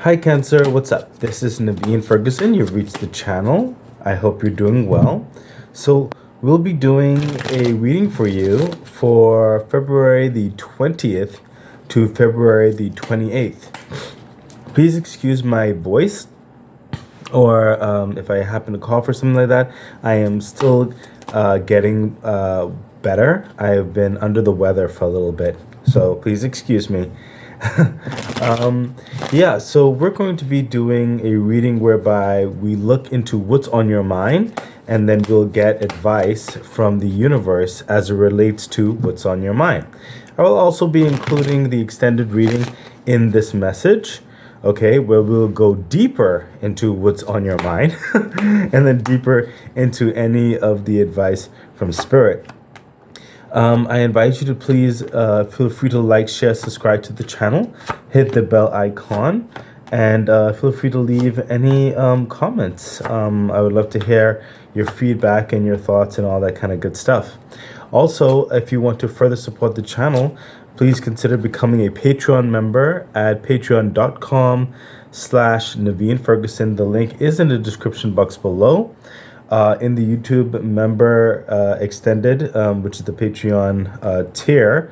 Hi, Cancer. What's up? This is Naveen Ferguson. You've reached the channel. I hope you're doing well. So, we'll be doing a reading for you for February the 20th to February the 28th. Please excuse my voice, or if I happen to cough or something like that. I am still getting better. I have been under the weather for a little bit, so please excuse me. Yeah, so we're going to be doing a reading whereby we look into what's on your mind, and then we'll get advice from the universe as it relates to what's on your mind. I will also be including the extended reading in this message, okay, where we'll go deeper into what's on your mind and then deeper into any of the advice from Spirit. I invite you to please feel free to like, share, subscribe to the channel, hit the bell icon, and feel free to leave any comments. I would love to hear your feedback and your thoughts and all that kind of good stuff. Also, if you want to further support the channel, please consider becoming a Patreon member at patreon.com/Naveen Ferguson. The link is in the description box below. In the YouTube member extended, which is the Patreon tier,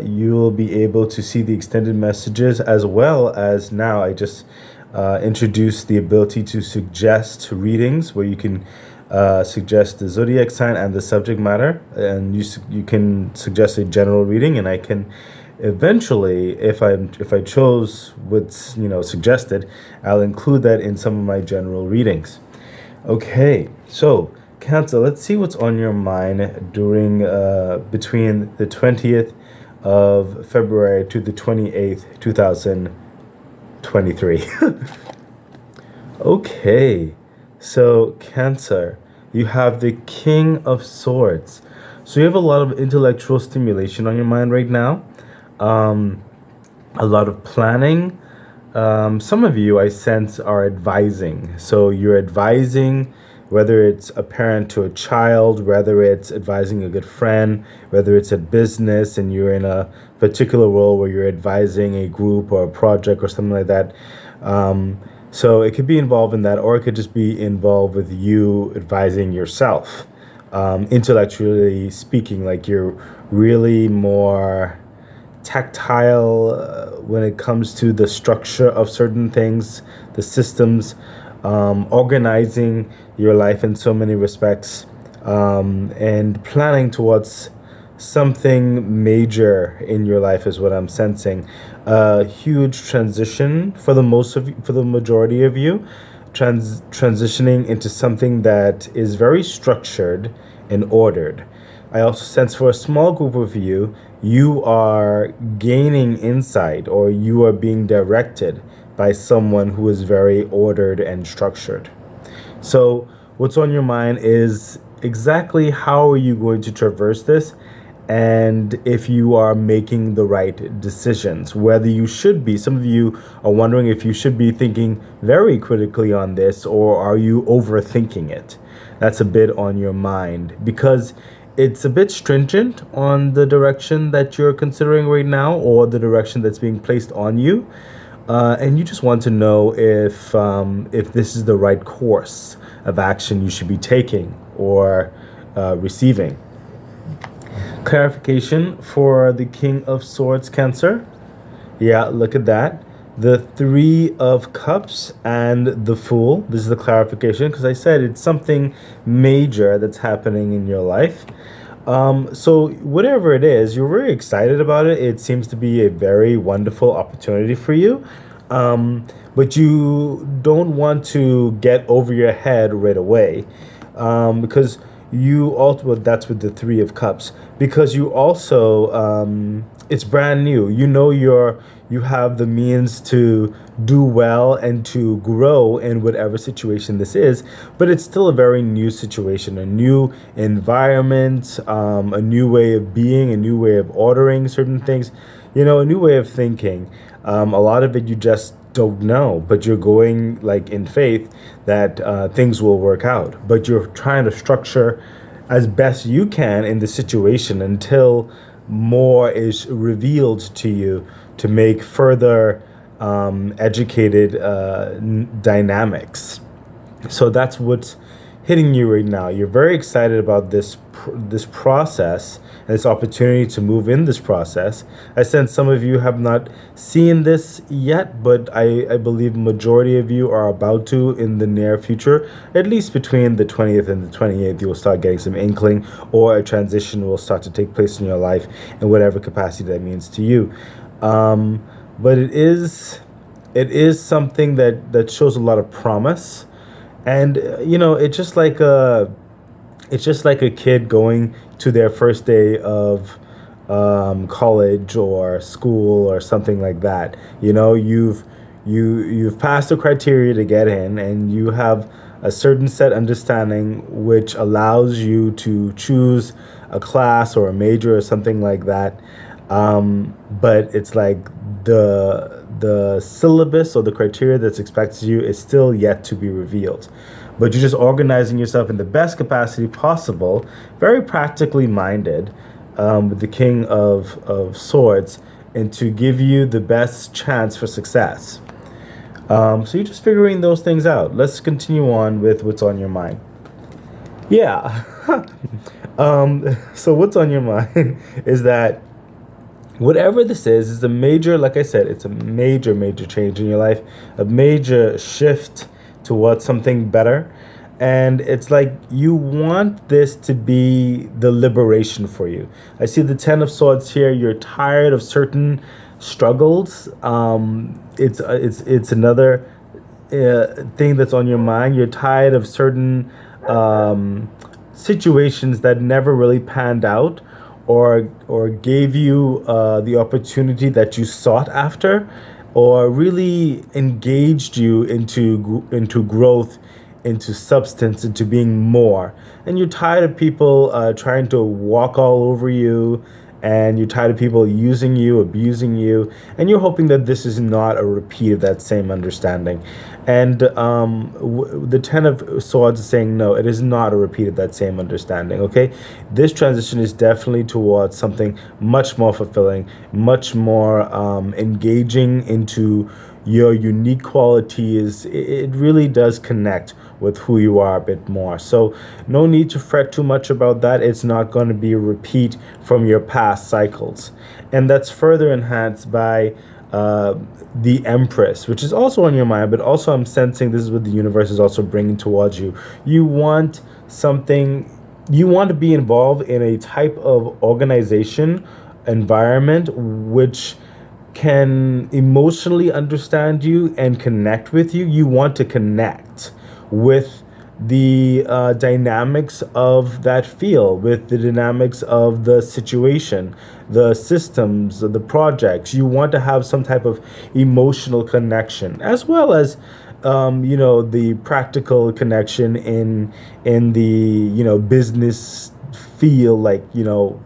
you'll be able to see the extended messages, as well as now I just introduced the ability to suggest readings where you can suggest the zodiac sign and the subject matter, and you can suggest a general reading, and I can eventually, if I chose what's suggested, I'll include that in some of my general readings. Okay, so Cancer, let's see what's on your mind during between the 20th of February to the 28th, 2023. Okay, so Cancer, you have the King of Swords. So you have a lot of intellectual stimulation on your mind right now, a lot of planning. Some of you, I sense, are advising. So you're advising, whether it's a parent to a child, whether it's advising a good friend, whether it's a business and you're in a particular role where you're advising a group or a project or something like that. So it could be involved in that, or it could just be involved with you advising yourself. Intellectually speaking, like you're really more tactile when it comes to the structure of certain things, the systems, organizing your life in so many respects, and planning towards something major in your life is what I'm sensing. A huge transition for the majority of you, transitioning into something that is very structured and ordered. I also sense for a small group of you, you are gaining insight, or you are being directed by someone who is very ordered and structured. So what's on your mind is exactly how are you going to traverse this, and if you are making the right decisions, whether you should be. Some of you are wondering if you should be thinking very critically on this, or are you overthinking it? That's a bit on your mind, because it's a bit stringent on the direction that you're considering right now, or the direction that's being placed on you. And you just want to know if this is the right course of action you should be taking or receiving. Clarification for the King of Swords, Cancer. Yeah, look at that. The Three of Cups and the Fool. This is the clarification, because I said it's something major that's happening in your life. So whatever it is, you're very excited about it. It seems to be a very wonderful opportunity for you. But you don't want to get over your head right away, because you also, well, that's with the Three of Cups, because you also, it's brand new. You have the means to do well and to grow in whatever situation this is, but it's still a very new situation, a new environment, a new way of being, a new way of ordering certain things, a new way of thinking. A lot of it you just don't know, but you're going like in faith that things will work out, but you're trying to structure as best you can in the situation until more is revealed to you to make further educated dynamics. So that's what's hitting you right now. You're very excited about this process and this opportunity to move in this process. I sense some of you have not seen this yet, but I believe majority of you are about to in the near future. At least between the 20th and the 28th, you will start getting some inkling, or a transition will start to take place in your life in whatever capacity that means to you. But it is something that shows a lot of promise. And it's just like a kid going to their first day of college or school or something like that. You've passed the criteria to get in, and you have a certain set understanding which allows you to choose a class or a major or something like that. But it's like the syllabus or the criteria that's expected of you is still yet to be revealed. But you're just organizing yourself in the best capacity possible, very practically minded, with the King of Swords, and to give you the best chance for success. So you're just figuring those things out. Let's continue on with what's on your mind. Yeah. So what's on your mind is that whatever this is a major, like I said, it's a major, major change in your life, a major shift towards something better. And it's like you want this to be the liberation for you. I see the Ten of Swords here. You're tired of certain struggles. It's another thing that's on your mind. You're tired of certain situations that never really panned out, or gave you the opportunity that you sought after, or really engaged you into growth, into substance, into being more. And you're tired of people trying to walk all over you, and you're tired of people using you, abusing you, and you're hoping that this is not a repeat of that same understanding. And the Ten of Swords is saying, no, it is not a repeat of that same understanding, okay? This transition is definitely towards something much more fulfilling, much more engaging into your unique qualities. It really does connect with who you are a bit more. So no need to fret too much about that. It's not going to be a repeat from your past cycles. And that's further enhanced by the Empress, which is also on your mind, but also I'm sensing this is what the universe is also bringing towards you. You want something, you want to be involved in a type of organization, environment, which can emotionally understand you and connect with you. You want to connect with the dynamics of that field, with the dynamics of the situation, the systems, the projects. You want to have some type of emotional connection, as well as the practical connection in the business feel, like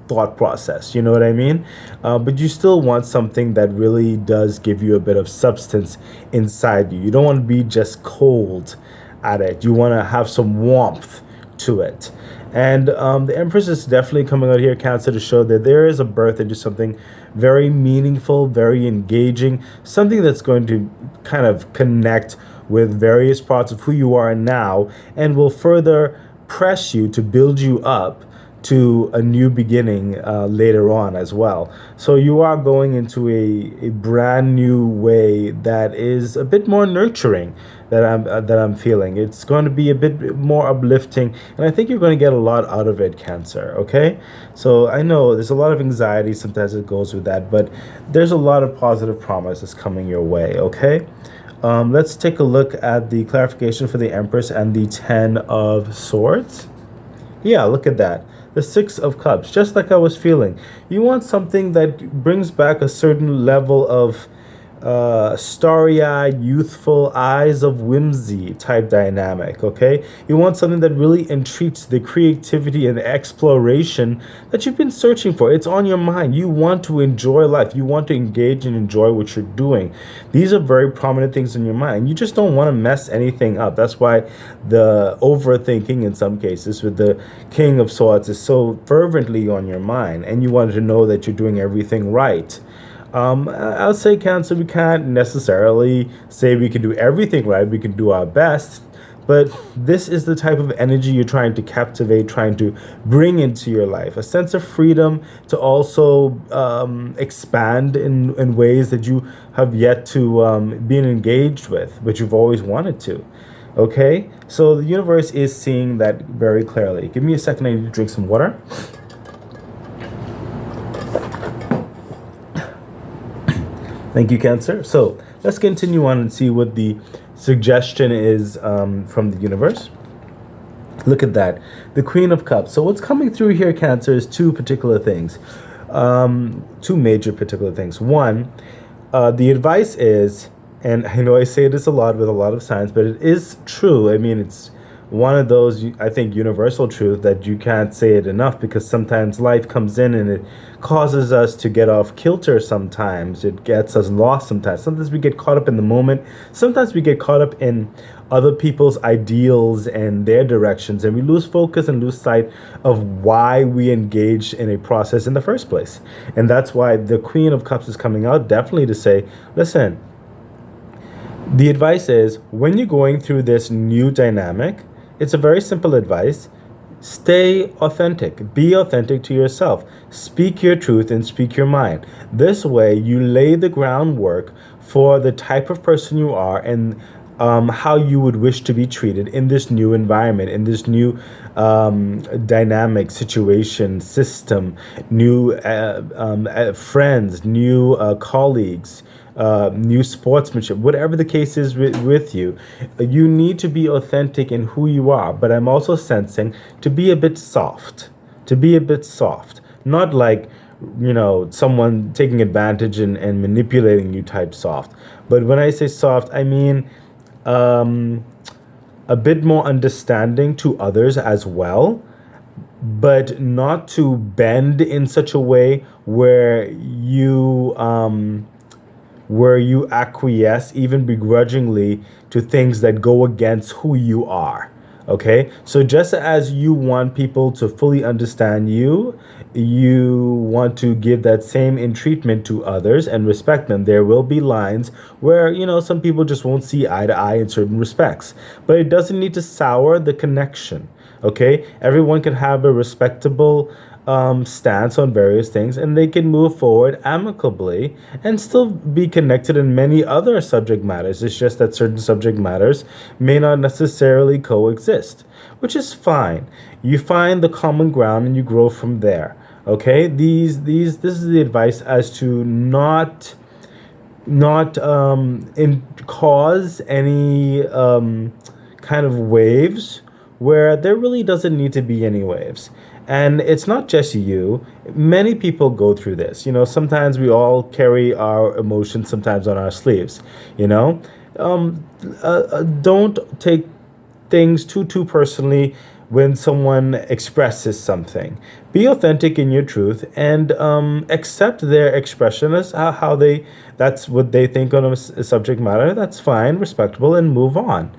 thought process, you know what I mean? But you still want something that really does give you a bit of substance inside you. You don't want to be just cold at it. You want to have some warmth to it. And the Empress is definitely coming out here, Cancer, to show that there is a birth into something very meaningful, very engaging, something that's going to kind of connect with various parts of who you are now, and will further press you to build you up to a new beginning later on as well. So you are going into a brand new way that is a bit more nurturing, that I'm feeling. It's going to be a bit more uplifting, and I think you're going to get a lot out of it, Cancer. Okay, so I know there's a lot of anxiety sometimes that goes with that, but there's a lot of positive promises coming your way. Okay. Let's take a look at the clarification for the Empress and the Ten of Swords. Yeah, look at that. The Six of Cups, just like I was feeling. You want something that brings back a certain level of starry-eyed, youthful, eyes of whimsy type dynamic, okay? You want something that really entreats the creativity and the exploration that you've been searching for. It's on your mind. You want to enjoy life. You want to engage and enjoy what you're doing. These are very prominent things in your mind. You just don't want to mess anything up. That's why the overthinking in some cases with the King of Swords is so fervently on your mind, and you want to know that you're doing everything right. I'll say Cancer, we can't necessarily say we can do everything right. We can do our best. But this is the type of energy you're trying to captivate, trying to bring into your life. A sense of freedom to also expand in ways that you have yet to been engaged with, but you've always wanted to. Okay? So the universe is seeing that very clearly. Give me a second, I need to drink some water. Thank you, Cancer. So let's continue on and see what the suggestion is from the universe. Look at that. The Queen of Cups. So what's coming through here, Cancer, is two particular things. Two major particular things. One, the advice is, and I know I say this a lot with a lot of signs, but it is true. I mean, it's one of those, I think, universal truth that you can't say it enough, because sometimes life comes in and it causes us to get off kilter sometimes. It gets us lost sometimes. Sometimes we get caught up in the moment. Sometimes we get caught up in other people's ideals and their directions, and we lose focus and lose sight of why we engaged in a process in the first place. And that's why the Queen of Cups is coming out definitely to say, listen, the advice is, when you're going through this new dynamic, it's a very simple advice. Stay authentic. Be authentic to yourself. Speak your truth and speak your mind. This way, you lay the groundwork for the type of person you are and how you would wish to be treated in this new environment, in this new dynamic situation, system, new friends, new colleagues, new sportsmanship, whatever the case is with you. You need to be authentic in who you are, but I'm also sensing to be a bit soft, not like, someone taking advantage and manipulating you type soft. But when I say soft, I mean a bit more understanding to others as well, but not to bend in such a way where you acquiesce even begrudgingly to things that go against who you are. Okay, so just as you want people to fully understand you, you want to give that same in treatment to others and respect them. There will be lines where, some people just won't see eye to eye in certain respects, but it doesn't need to sour the connection. Okay, everyone can have a respectable stance on various things, and they can move forward amicably and still be connected in many other subject matters. It's just that certain subject matters may not necessarily coexist, which is fine. You find the common ground and you grow from there. Okay, this is the advice as to not cause any kind of waves where there really doesn't need to be any waves. And it's not just you. Many people go through this. Sometimes we all carry our emotions sometimes on our sleeves. Don't take things too personally when someone expresses something. Be authentic in your truth and accept their expression as how that's what they think on a subject matter. That's fine, respectable, and move on.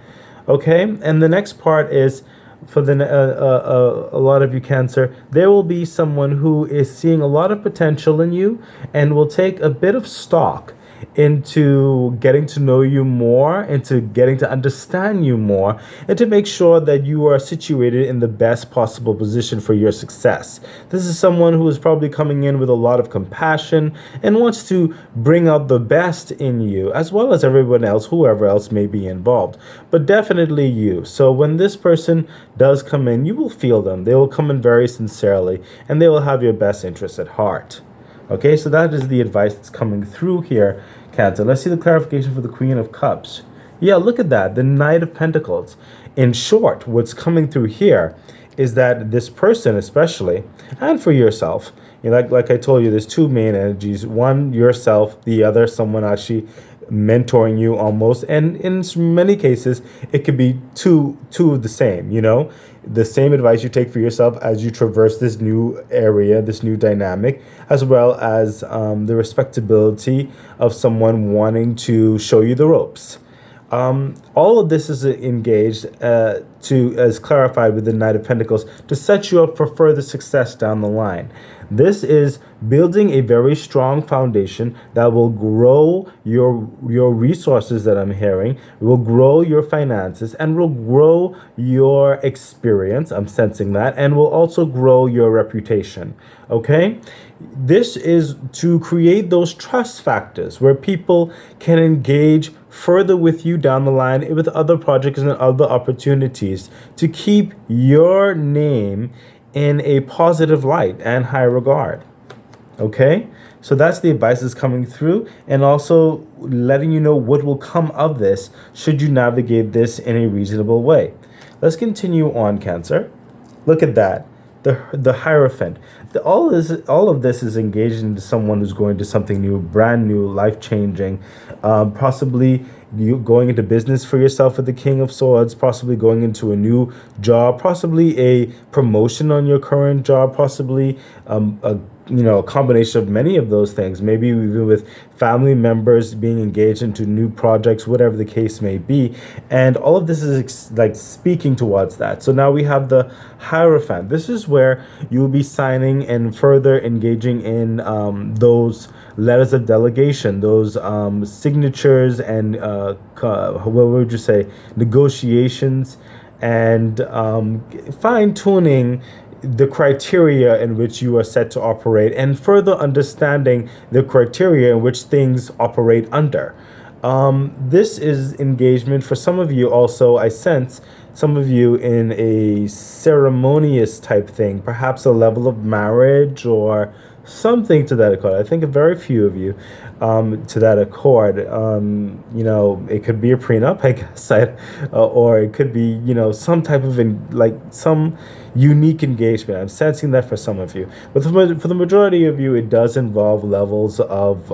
Okay, and the next part is, for a lot of you, Cancer, there will be someone who is seeing a lot of potential in you and will take a bit of stock into getting to know you more, into getting to understand you more, and to make sure that you are situated in the best possible position for your success. This is someone who is probably coming in with a lot of compassion and wants to bring out the best in you, as well as everyone else, whoever else may be involved, but definitely you. So when this person does come in, you will feel them. They will come in very sincerely, and they will have your best interests at heart. Okay, so that is the advice that's coming through here, Cancer. Let's see the clarification for the Queen of Cups. Yeah, look at that, the Knight of Pentacles. In short, what's coming through here is that this person especially, and for yourself, like I told you, there's two main energies. One, yourself, the other, someone actually mentoring you almost. And in many cases, it could be two of the same, the same advice you take for yourself as you traverse this new area, this new dynamic, as well as the respectability of someone wanting to show you the ropes. All of this is engaged as clarified with the Knight of Pentacles, to set you up for further success down the line. This is building a very strong foundation that will grow your resources that I'm hearing, will grow your finances, and will grow your experience. I'm sensing that, and will also grow your reputation. Okay? This is to create those trust factors where people can engage further with you down the line with other projects and other opportunities to keep your name in a positive light and high regard. Okay? So that's the advice that's coming through, and also letting you know what will come of this should you navigate this in a reasonable way. Let's continue on, Cancer. Look at that. The Hierophant. All of this is engaged into someone who's going to something new, brand new, life changing, possibly you going into business for yourself with the King of Swords, possibly going into a new job, possibly a promotion on your current job, possibly a combination of many of those things, maybe even with family members being engaged into new projects, whatever the case may be. And all of this is like speaking towards that. So now we have the Hierophant. This is where you'll be signing and further engaging in those letters of delegation, those signatures and what would you say, negotiations, and fine tuning the criteria in which you are set to operate, and further understanding the criteria in which things operate under. This is engagement for some of you also, I sense, some of you in a ceremonious type thing, perhaps a level of marriage or something to that accord. I think a very few of you to that accord. It could be a prenup, I guess, or it could be, some type of some unique engagement. I'm sensing that for some of you, but for the majority of you, it does involve levels of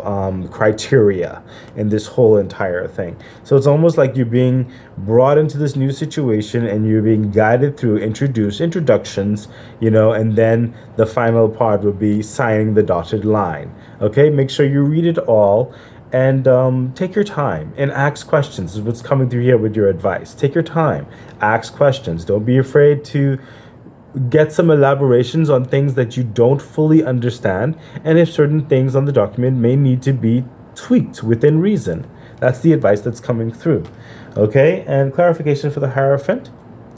criteria in this whole entire thing. So it's almost like you're being brought into this new situation and you're being guided through introductions, and then the final part would be signing the dotted line. Okay, make sure you read it all, and take your time and ask questions. This is what's coming through here with your advice. Take your time, ask questions. Don't be afraid to get some elaborations on things that you don't fully understand, and if certain things on the document may need to be tweaked within reason. That's the advice that's coming through. Okay, and clarification for the Hierophant.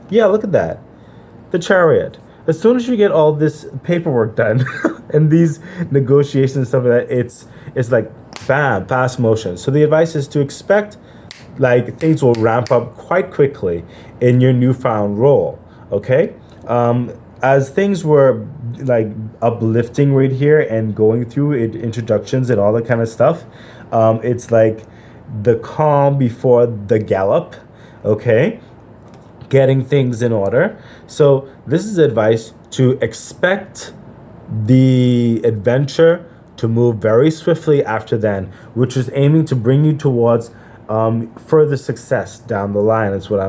Yeah, look at that. The Chariot. As soon as you get all this paperwork done and these negotiations and stuff like that, it's like bam, fast motion. So the advice is to expect like things will ramp up quite quickly in your newfound role. Okay, as things were like uplifting right here and going through introductions and all that kind of stuff, it's like the calm before the gallop. Okay, getting things in order. So this is advice to expect the adventure to move very swiftly after then, which is aiming to bring you towards further success down the line. Is what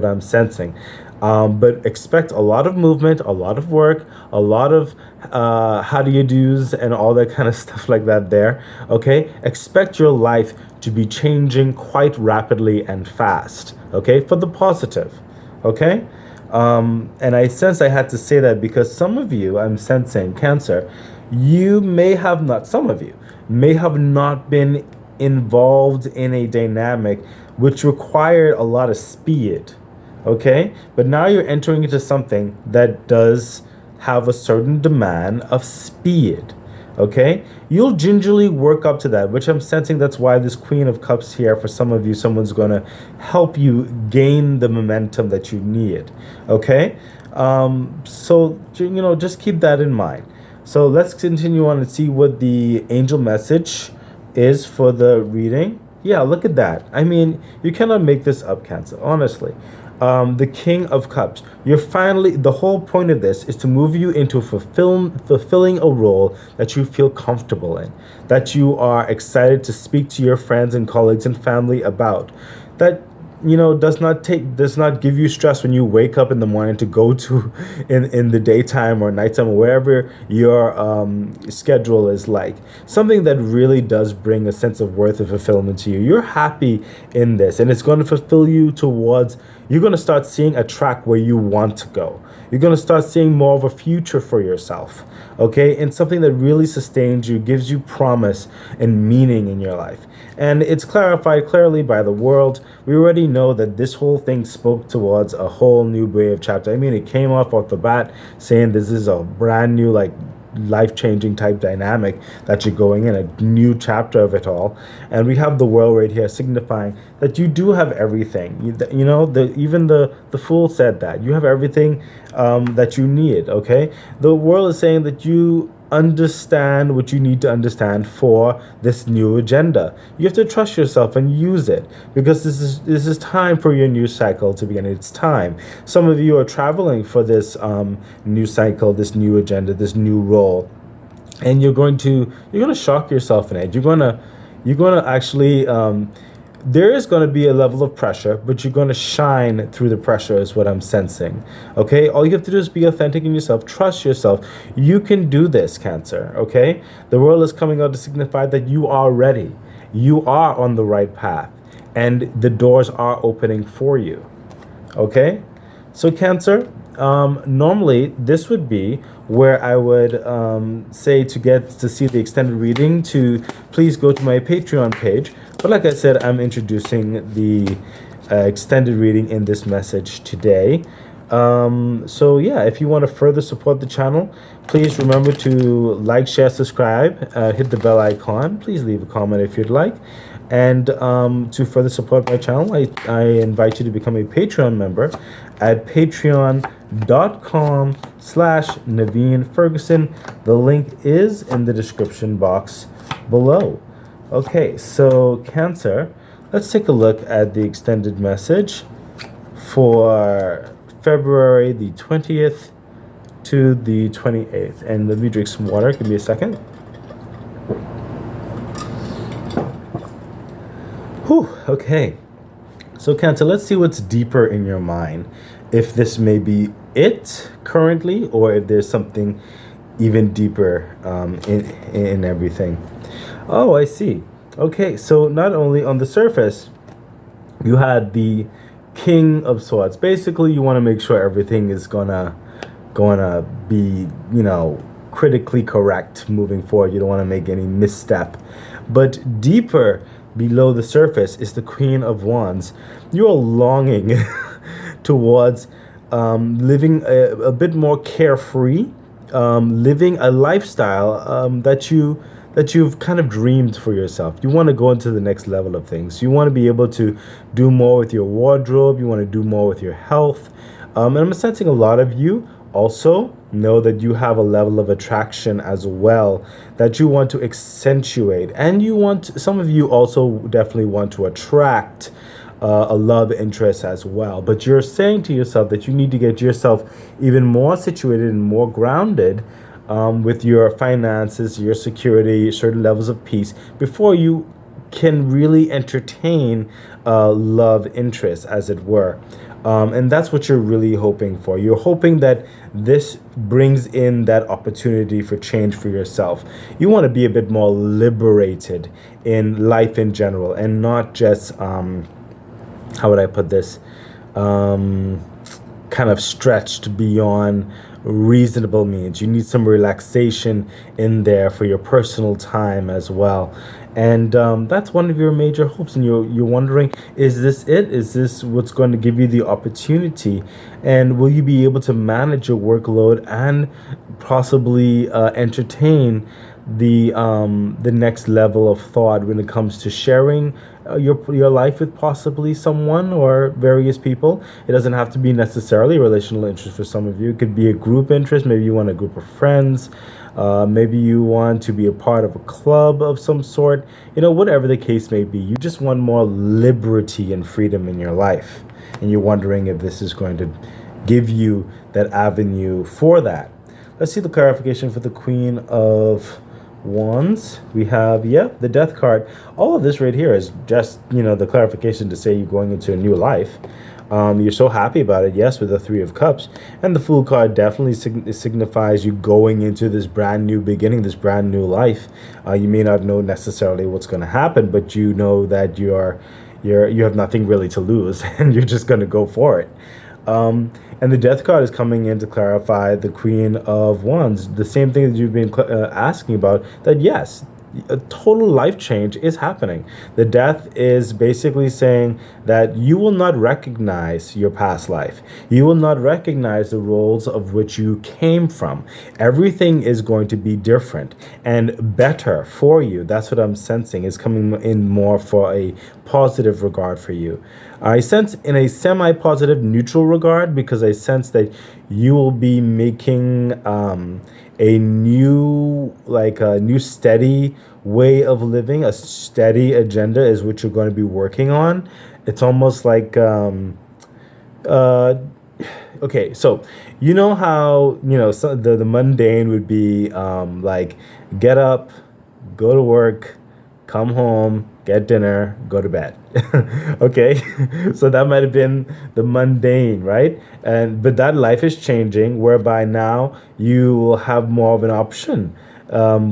I'm sensing. But expect a lot of movement, a lot of work, a lot of how do you do's and all that kind of stuff like that there. Okay, expect your life to be changing quite rapidly and fast. Okay, for the positive. Okay, and I sense I had to say that because some of you, I'm sensing, Cancer, some of you may have not been involved in a dynamic which required a lot of speed. Okay, but now you're entering into something that does have a certain demand of speed. Okay, you'll gingerly work up to that, which I'm sensing that's why this Queen of Cups here, for some of you, someone's going to help you gain the momentum that you need. Okay, so just keep that in mind. So let's continue on and see what the angel message is for the reading. Yeah, look at that. I mean, you cannot make this up, Cancer, honestly. The King of Cups. The whole point of this is to move you into fulfilling a role that you feel comfortable in, that you are excited to speak to your friends and colleagues and family about, that does not give you stress when you wake up in the morning to go to in the daytime or nighttime or wherever your schedule is like. Something that really does bring a sense of worth and fulfillment to you. You're happy in this, and it's going to fulfill you towards. You're going to start seeing a track where you want to go. You're going to start seeing more of a future for yourself, okay? And something that really sustains you, gives you promise and meaning in your life. And it's clarified clearly by the world. We already know that this whole thing spoke towards a whole new way of chapter. I mean, it came off the bat saying this is a brand new, like, life-changing type dynamic that you're going in, a new chapter of it all. And we have the world right here signifying that you do have everything. Even the fool said that you have everything that you need. Okay, the world is saying that you understand what you need to understand for this new agenda. You have to trust yourself and use it, because this is time for your new cycle to begin. It's time. Some of you are traveling for this new cycle, this new agenda, this new role, and you're going to shock yourself in it. You're going to actually there is going to be a level of pressure, but you're going to shine through the pressure is what I'm sensing. Okay, all you have to do is be authentic in yourself. Trust yourself. You can do this, Cancer. Okay, the world is coming out to signify that you are ready. You are on the right path, and the doors are opening for you. Okay, so Cancer, normally this would be where I would say to get to see the extended reading to please go to my Patreon page. But like I said, I'm introducing the extended reading in this message today. So yeah, if you want to further support the channel, please remember to like, share, subscribe, hit the bell icon. Please leave a comment if you'd like. And to further support my channel, I invite you to become a Patreon member at patreon.com/Naveen Ferguson. The link is in the description box below. Okay, so Cancer, let's take a look at the extended message for February the 20th to the 28th. And let me drink some water. Give me a second. Whew, okay. So Cancer, let's see what's deeper in your mind. If this may be it currently, or if there's something even deeper in everything. Oh, I see. Okay, so not only on the surface, you had the King of Swords. Basically, you want to make sure everything is gonna be, critically correct moving forward. You don't want to make any misstep. But deeper below the surface is the Queen of Wands. You are longing towards living a bit more carefree, living a lifestyle that you've kind of dreamed for yourself. You want to go into the next level of things. You want to be able to do more with your wardrobe. You want to do more with your health. And I'm sensing a lot of you also know that you have a level of attraction as well that you want to accentuate. And some of you also definitely want to attract a love interest as well. But you're saying to yourself that you need to get yourself even more situated and more grounded with your finances, your security, certain levels of peace before you can really entertain love interest, as it were. And that's what you're really hoping for. You're hoping that this brings in that opportunity for change for yourself. You want to be a bit more liberated in life in general, and not just, how would I put this, kind of stretched beyond reasonable means. You need some relaxation in there for your personal time as well. And that's one of your major hopes. And you're wondering, is this it? Is this what's going to give you the opportunity? And will you be able to manage your workload and possibly entertain the next level of thought when it comes to sharing your life with possibly someone or various people? It doesn't have to be necessarily a relational interest for some of you. It could be a group interest. Maybe you want a group of friends. Maybe you want to be a part of a club of some sort. Whatever the case may be, you just want more liberty and freedom in your life. And you're wondering if this is going to give you that avenue for that. Let's see the clarification for the Queen of Wands, we have, yeah, the Death card. All of this right here is just, the clarification to say you're going into a new life. You're so happy about it, yes, with the Three of Cups. And the Fool card definitely signifies you going into this brand new beginning, this brand new life. You may not know necessarily what's going to happen, but you know that you have nothing really to lose, and you're just going to go for it. And the Death card is coming in to clarify the Queen of Wands. The same thing that you've been asking about, that yes, a total life change is happening. The Death is basically saying that you will not recognize your past life. You will not recognize the roles of which you came from. Everything is going to be different and better for you. That's what I'm sensing is coming in more for a positive regard for you. I sense in a semi-positive neutral regard, because I sense that you will be making a new steady way of living. A steady agenda is what you're going to be working on. It's almost like okay, so you know how the mundane would be like get up, go to work, come home, get dinner, go to bed. Okay, so that might have been the mundane, right? But that life is changing, whereby now you will have more of an option,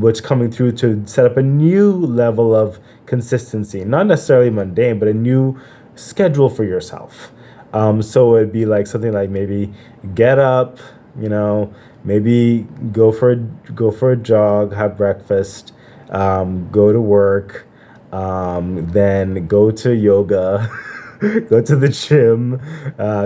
which coming through to set up a new level of consistency, not necessarily mundane, but a new schedule for yourself. So it'd be like something like maybe get up, maybe go for a jog, have breakfast, go to work, then go to yoga, go to the gym,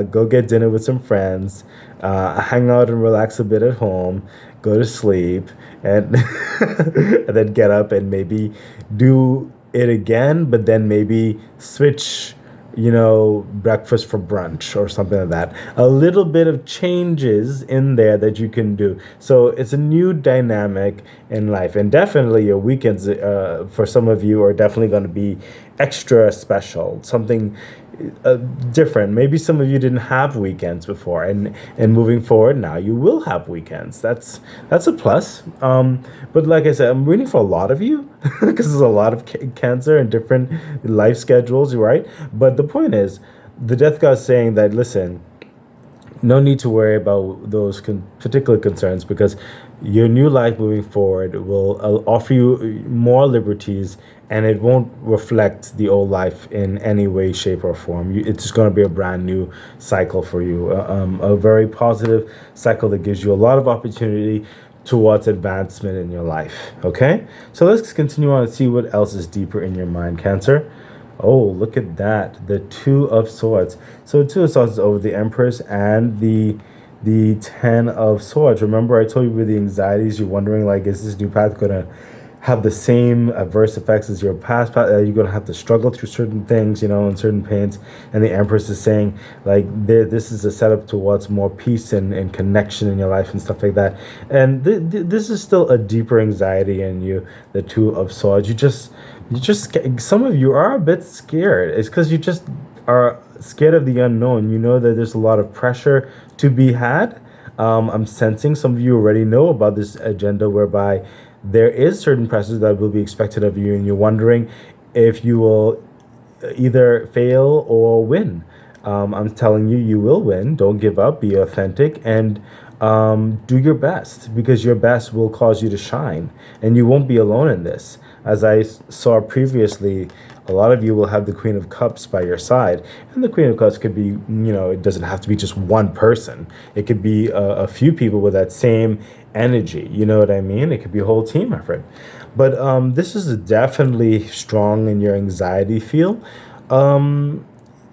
go get dinner with some friends, hang out and relax a bit at home, go to sleep, and and then get up and maybe do it again, but then maybe switch breakfast for brunch or something like that. A little bit of changes in there that you can do. So it's a new dynamic in life. And definitely your weekends, for some of you, are definitely going to be extra special, something different. Maybe some of you didn't have weekends before, and moving forward now you will have weekends. That's a plus. But like I said, I'm rooting for a lot of you because there's a lot of Cancer and different life schedules, right? But the point is, the Death God's saying that, listen, no need to worry about those particular concerns, because your new life moving forward will offer you more liberties, and it won't reflect the old life in any way, shape, or form. It's just going to be a brand new cycle for you, a very positive cycle that gives you a lot of opportunity towards advancement in your life. Okay, so let's continue on and see what else is deeper in your mind, Cancer. Oh, look at that. The Two of Swords. So the Two of Swords is over the Empress and the Ten of Swords. Remember I told you with the anxieties, you're wondering, like, is this new path going to have the same adverse effects as your past path? Are you going to have to struggle through certain things, and certain pains? And the Empress is saying, like, this is a setup towards more peace and connection in your life and stuff like that. And this is still a deeper anxiety in you, the Two of Swords. Some of you are a bit scared. It's because you just are scared of the unknown. You know that there's a lot of pressure to be had. I'm sensing some of you already know about this agenda, whereby there is certain pressures that will be expected of you, and you're wondering if you will either fail or win. I'm telling you, you will win. Don't give up. Be authentic and do your best, because your best will cause you to shine, and you won't be alone in this. As I saw previously, a lot of you will have the Queen of Cups by your side, and the Queen of Cups could be, it doesn't have to be just one person. It could be a few people with that same energy. You know what I mean? It could be a whole team effort. But this is definitely strong in your anxiety feel.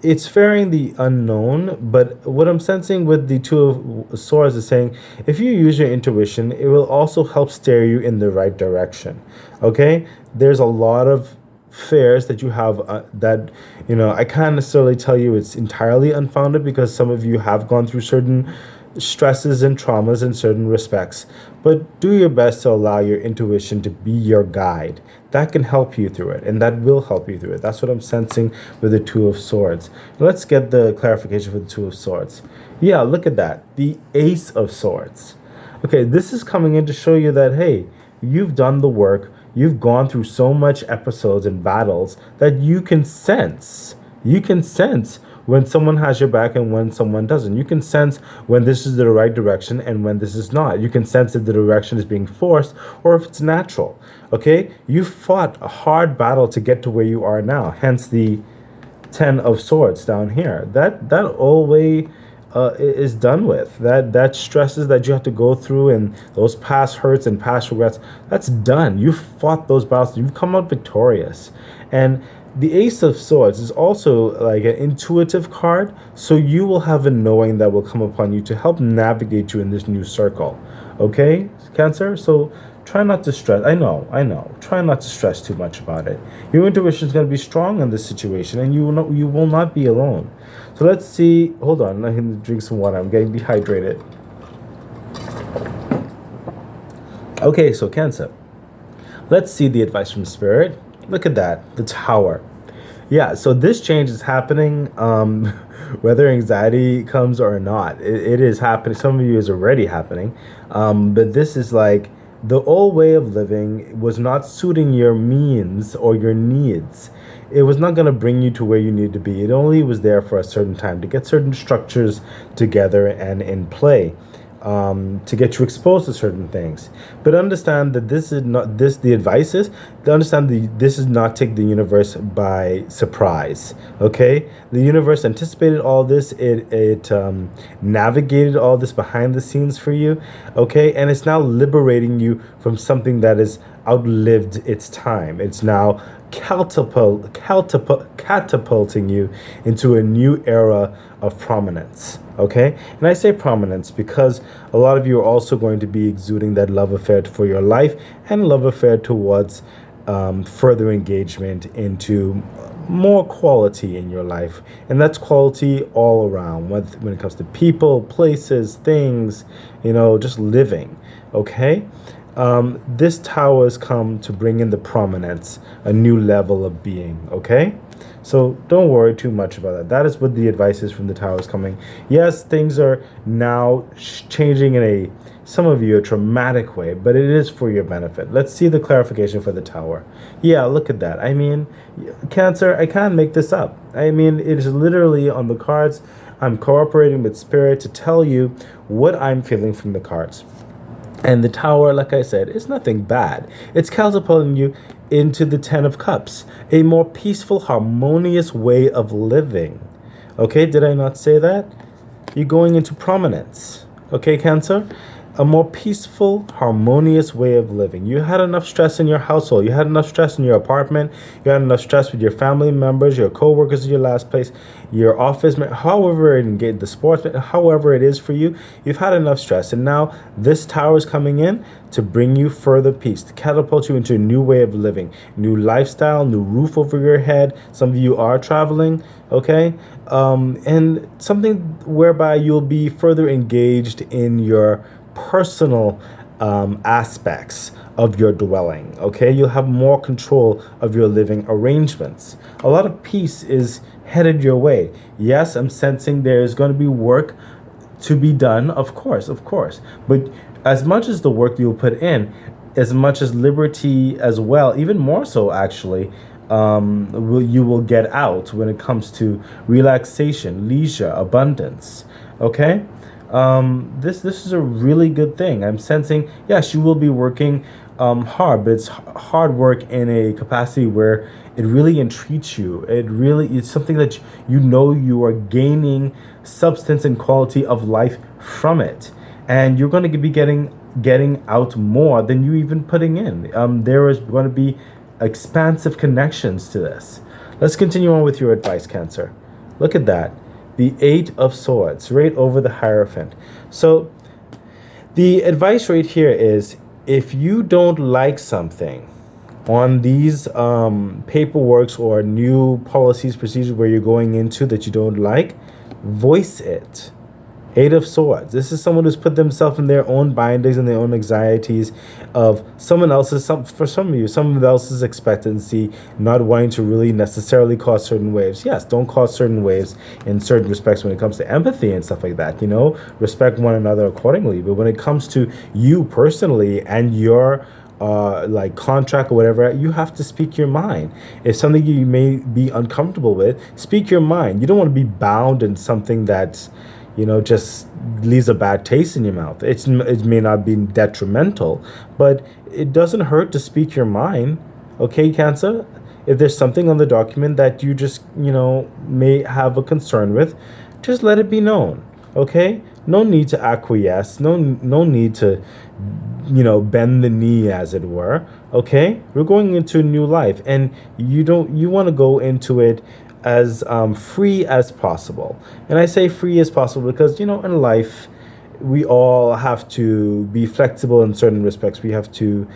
It's fearing the unknown, but what I'm sensing with the Two of Swords is saying, if you use your intuition, it will also help steer you in the right direction. Okay? There's a lot of fears that you have that, I can't necessarily tell you it's entirely unfounded, because some of you have gone through certain stresses and traumas in certain respects, but do your best to allow your intuition to be your guide. That can help you through it, and that will help you through it. That's what I'm sensing with the Two of Swords. Let's get the clarification for the Two of Swords. Yeah, look at that. The Ace of Swords. Okay, this is coming in to show you that, hey, you've done the work. You've gone through so much episodes and battles that you can sense. You can sense when someone has your back and when someone doesn't. You can sense when this is the right direction and when this is not. You can sense if the direction is being forced or if it's natural. Okay? You fought a hard battle to get to where you are now. Hence the 10 of Swords down here. That always is done with. That stresses that you have to go through and those past hurts and past regrets, that's done. You fought those battles. You've come out victorious. And the Ace of Swords is also like an intuitive card, so you will have a knowing that will come upon you to help navigate you in this new circle. Okay, Cancer? So try not to stress. I know. Try not to stress too much about it. Your intuition is going to be strong in this situation, and you will not be alone. So let's see. Hold on. I can drink some water. I'm getting dehydrated. Okay, so Cancer. Let's see the advice from Spirit. Look at that, the Tower. Yeah, so this change is happening, whether anxiety comes or not. It is happening. Some of you is already happening, but this is like the old way of living was not suiting your means or your needs. It was not going to bring you to where you need to be. It only was there for a certain time to get certain structures together and in play. To get you exposed to certain things, but understand that this is not this. The advice is to understand this is not take the universe by surprise. Okay, the universe anticipated all this. It navigated all this behind the scenes for you. Okay, and it's now liberating you from something that has outlived its time. It's now catapulting you into a new era of prominence. Okay, and I say prominence because a lot of you are also going to be exuding that love affair for your life and love affair towards further engagement into more quality in your life, and that's quality all around when it comes to people, places, things, just living. Okay. This Tower has come to bring in the prominence, a new level of being, okay? So don't worry too much about that. That is what the advice is from the Tower is coming. Yes, things are now changing in some of you, a traumatic way, but it is for your benefit. Let's see the clarification for the Tower. Yeah, look at that. I mean, Cancer, I can't make this up. I mean, it is literally on the cards. I'm cooperating with Spirit to tell you what I'm feeling from the cards. And the Tower, like I said, is nothing bad. It's catapulting you into the 10 of Cups, a more peaceful, harmonious way of living. Okay, did I not say that? You're going into prominence. Okay, Cancer? A more peaceful, harmonious way of living. You had enough stress in your household. You had enough stress in your apartment. You had enough stress with your family members, your co-workers at your last place, your office, however it engaged, the sports, however it is for you. You've had enough stress. And now this Tower is coming in to bring you further peace, to catapult you into a new way of living, new lifestyle, new roof over your head. Some of you are traveling, okay? And something whereby you'll be further engaged in your personal aspects of your dwelling. Okay, you'll have more control of your living arrangements. A lot of peace is headed your way. Yes, I'm sensing there is going to be work to be done, of course, but as much as the work you'll put in, as much as liberty as well, even more so actually, you will get out when it comes to relaxation, leisure, abundance. Okay. This is a really good thing. I'm sensing, yes, you will be working hard, but it's hard work in a capacity where it really entreats you. It's something that you are gaining substance and quality of life from it, and you're going to be getting out more than you even putting in. There is going to be expansive connections to this. Let's continue on with your advice, Cancer. Look at that. The 8 of Swords, right over the Hierophant. So the advice right here is, if you don't like something on these paperworks or new policies, procedures where you're going into that you don't like, voice it. 8 of Swords. This is someone who's put themselves in their own bindings and their own anxieties of someone else's, for some of you, someone else's expectancy, not wanting to really necessarily cause certain waves. Yes, don't cause certain waves in certain respects when it comes to empathy and stuff like that, respect one another accordingly. But when it comes to you personally and your like contract or whatever, you have to speak your mind. If something you may be uncomfortable with, speak your mind. You don't want to be bound in something that's, just leaves a bad taste in your mouth. It may not be detrimental, but it doesn't hurt to speak your mind. Okay, Cancer? If there's something on the document that you just, may have a concern with, just let it be known. Okay? No need to acquiesce. No need to, bend the knee, as it were. Okay? We're going into a new life, and you want to go into it as free as possible. And I say free as possible because, in life, we all have to be flexible in certain respects. We have to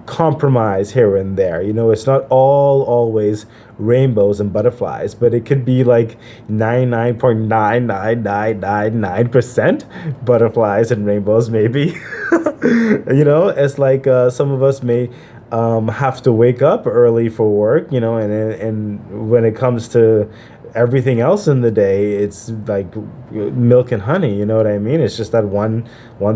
compromise here and there. It's not always rainbows and butterflies, but it could be like 99.99999% butterflies and rainbows, maybe. It's like some of us may have to wake up early for work, and when it comes to everything else in the day, it's like milk and honey. You know what I mean? It's just that one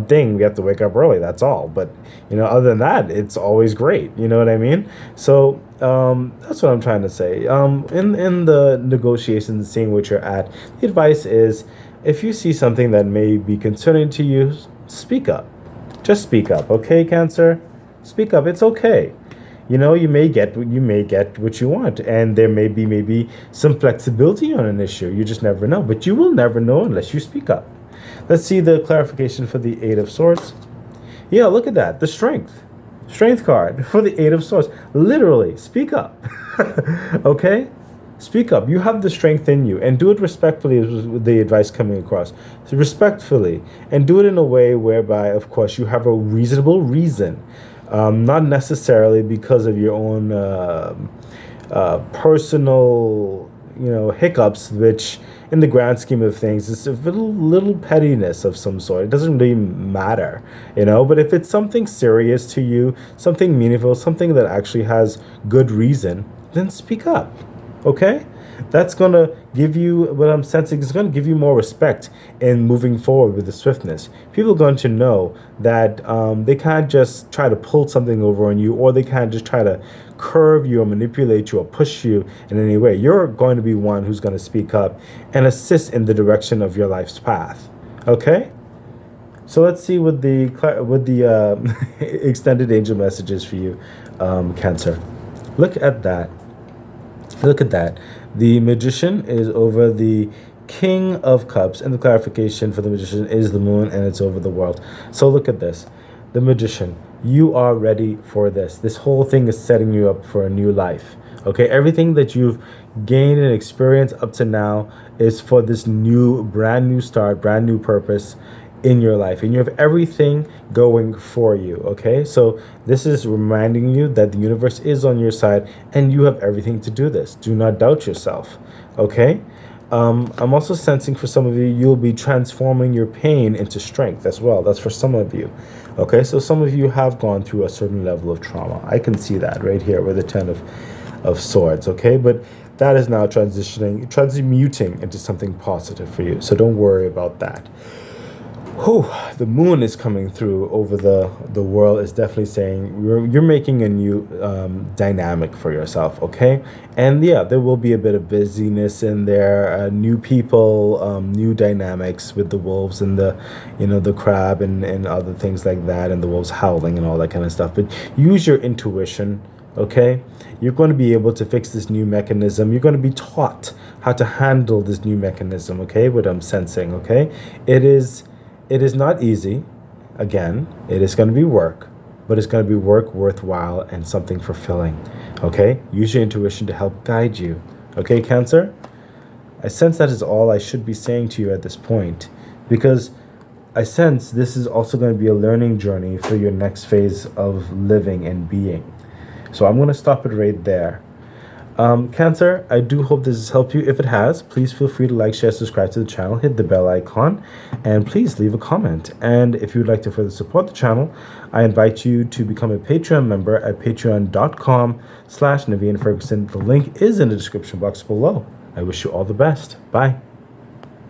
thing, we have to wake up early. That's all. But other than that, it's always great. You know what I mean? So that's what I'm trying to say. In the negotiations, seeing what you're at, the advice is, if you see something that may be concerning to you, speak up. Just speak up, okay, Cancer? Speak up. It's okay. You may get what you want, and there may be maybe some flexibility on an issue. You just never know, but you will never know unless you speak up. Let's see the clarification for the Eight of Swords. Yeah, look at that. The strength card for the Eight of Swords. Literally, speak up. Okay? Speak up. You have the strength in you, and do it respectfully, is the advice coming across. So respectfully, and do it in a way whereby, of course, you have a reasonable reason. Not necessarily because of your own personal, hiccups, which in the grand scheme of things is a little pettiness of some sort. It doesn't really matter, But if it's something serious to you, something meaningful, something that actually has good reason, then speak up, okay? That's going to give you, what I'm sensing is going to give you more respect in moving forward with the swiftness. People are going to know that they can't just try to pull something over on you, or they can't just try to curve you or manipulate you or push you in any way. You're going to be one who's going to speak up and assist in the direction of your life's path. Okay? So let's see what the extended angel messages for you, Cancer. Look at that. Look at that. The Magician is over the King of Cups, and the clarification for the Magician is the Moon, and it's over the world. So look at this. The Magician, you are ready for this. This whole thing is setting you up for a new life. Okay, everything that you've gained and experienced up to now is for this brand new start, brand new purpose in your life, and you have everything going for you. Okay, so this is reminding you that the universe is on your side, and you have everything to do this. Do not doubt yourself. Okay, I'm also sensing for some of you, you'll be transforming your pain into strength as well. That's for some of you. Okay, so some of you have gone through a certain level of trauma. I can see that right here with the Ten of Swords. Okay, but that is now transmuting into something positive for you. So don't worry about that. The Moon is coming through over the world, is definitely saying you're making a new dynamic for yourself, okay? And yeah, there will be a bit of busyness in there, new people, new dynamics with the wolves and the crab and other things like that, and the wolves howling and all that kind of stuff. But use your intuition, okay? You're going to be able to fix this new mechanism. You're going to be taught how to handle this new mechanism, okay? What I'm sensing, okay? It is not easy. Again, it is going to be work, but it's going to be work worthwhile and something fulfilling. Okay? Use your intuition to help guide you. Okay, Cancer? I sense that is all I should be saying to you at this point, because I sense this is also going to be a learning journey for your next phase of living and being. So I'm going to stop it right there. Cancer, I do hope this has helped you. If it has, please feel free to like, share, subscribe to the channel, hit the bell icon, and please leave a comment. And if you would like to further support the channel, I invite you to become a Patreon member at patreon.com/Naveen Ferguson. The link is in the description box below. I wish you all the best. Bye.